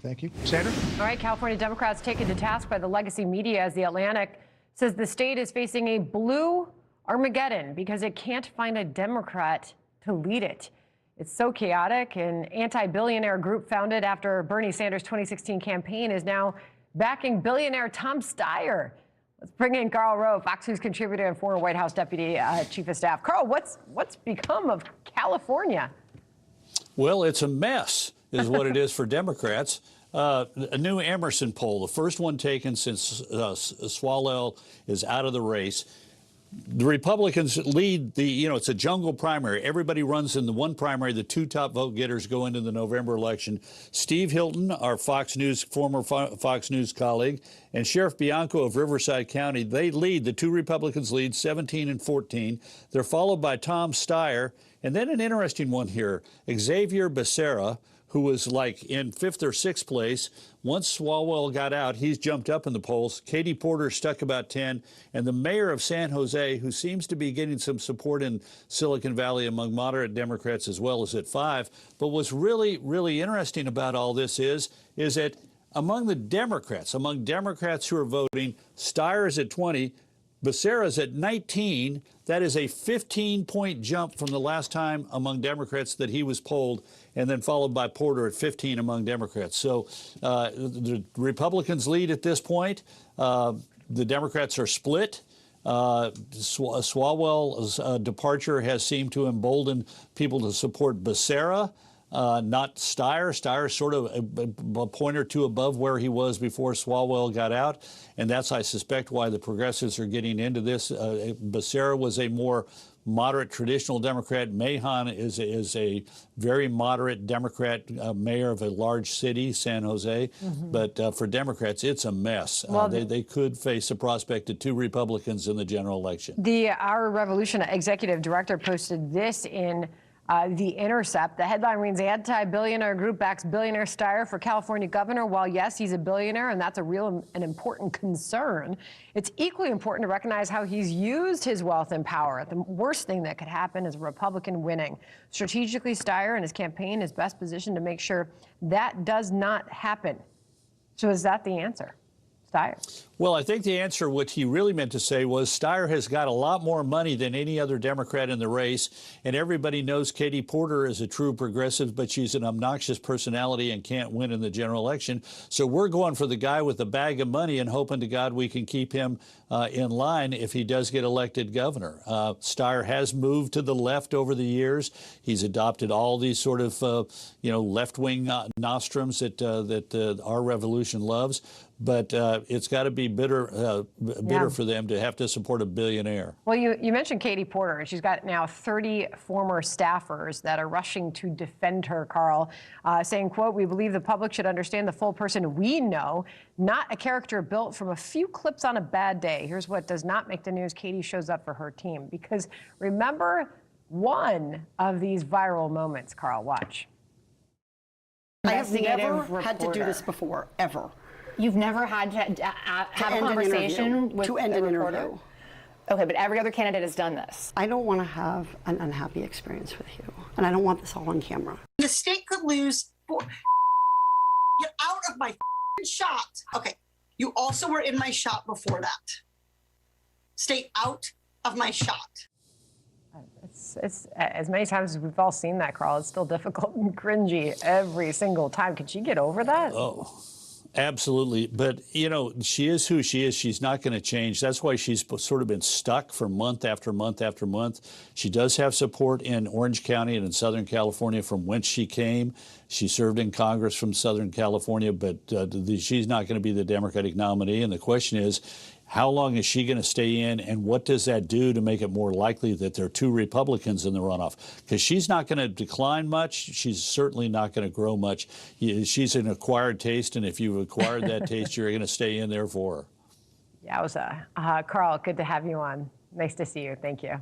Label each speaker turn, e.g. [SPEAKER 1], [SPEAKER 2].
[SPEAKER 1] Thank you. Sandra?
[SPEAKER 2] All right, California Democrats taken to task by the legacy media as The Atlantic says the state is facing a blue Armageddon because it can't find a Democrat to lead it. It's so chaotic. An anti-billionaire group founded after Bernie Sanders' 2016 campaign is now backing billionaire Tom Steyer. Let's bring in Karl Rove, Fox News contributor and former White House deputy chief of staff. Karl, what's become of California?
[SPEAKER 3] Well, it's a mess, is what it is for Democrats. A new Emerson poll, the first one taken since Swalwell is out of the race. The Republicans lead it's a jungle primary. Everybody runs in the one primary. The two top vote getters go into the November election. Steve Hilton, our former Fox News colleague, and Sheriff Bianco of Riverside County, they lead. The two Republicans lead 17 and 14. They're followed by Tom Steyer. And then an interesting one here, Xavier Becerra, who was like in 5th or 6th place. Once Swalwell got out, he's jumped up in the polls. Katie Porter stuck about 10. And the mayor of San Jose, who seems to be getting some support in Silicon Valley among moderate Democrats as well, is at 5. But what's really, really interesting about all this is that among Democrats who are voting, Steyer is at 20, Becerra's at 19. That is a 15-point jump from the last time among Democrats that he was polled, and then followed by Porter at 15 among Democrats. So the Republicans lead at this point. The Democrats are split. Swalwell's departure has seemed to embolden people to support Becerra, not Steyer. Steyer's sort of a point or two above where he was before Swalwell got out, and that's, I suspect, why the progressives are getting into this. Becerra was a more moderate traditional Democrat. Mahon is a very moderate Democrat mayor of a large city, San Jose. But for Democrats, it's a mess. Well, they could face a prospect of 2 Republicans in the general election.
[SPEAKER 2] The Our Revolution executive director posted this in The Intercept. The headline reads, anti-billionaire group backs billionaire Steyer for California governor. While yes, he's a billionaire, and that's a real and important concern, it's equally important to recognize how he's used his wealth and power. The worst thing that could happen is a Republican winning. Strategically, Steyer and his campaign is best positioned to make sure that does not happen. So is that the answer? Steyer?
[SPEAKER 3] Well, I think the answer, what he really meant to say was Steyer has got a lot more money than any other Democrat in the race, and everybody knows Katie Porter is a true progressive, but she's an obnoxious personality and can't win in the general election. So we're going for the guy with the bag of money and hoping to God we can keep him in line if he does get elected governor. Steyer has moved to the left over the years. He's adopted all these sort of, left-wing nostrums that our revolution loves. But it's got to be bitter for them to have to support a billionaire.
[SPEAKER 2] Well, you mentioned Katie Porter. She's got now 30 former staffers that are rushing to defend her, Karl, saying, quote, "We believe the public should understand the full person we know, not a character built from a few clips on a bad day." Here's what does not make the news. Katie shows up for her team. Because remember one of these viral moments, Karl, watch.
[SPEAKER 4] I have never had to do this before, ever.
[SPEAKER 5] You've never had to have a conversation with
[SPEAKER 4] to end an interview.
[SPEAKER 5] Okay, but every other candidate has done this.
[SPEAKER 4] I don't want to have an unhappy experience with you, and I don't want this all on camera.
[SPEAKER 6] The state could lose. Get out of my shot. Okay, you also were in my shot before that. Stay out of my shot.
[SPEAKER 2] It's as many times as we've all seen that, Karl, it's still difficult and cringy every single time. Can she get over that?
[SPEAKER 3] Oh. Absolutely. But, she is who she is. She's not going to change. That's why she's sort of been stuck for month after month after month. She does have support in Orange County and in Southern California from whence she came. She served in Congress from Southern California, but she's not going to be the Democratic nominee. And the question is, how long is she going to stay in, and what does that do to make it more likely that there are 2 Republicans in the runoff? Because she's not going to decline much. She's certainly not going to grow much. She's an acquired taste, and if you've acquired that taste, you're going to stay in there for her.
[SPEAKER 2] Yowza. Karl, good to have you on. Nice to see you. Thank you.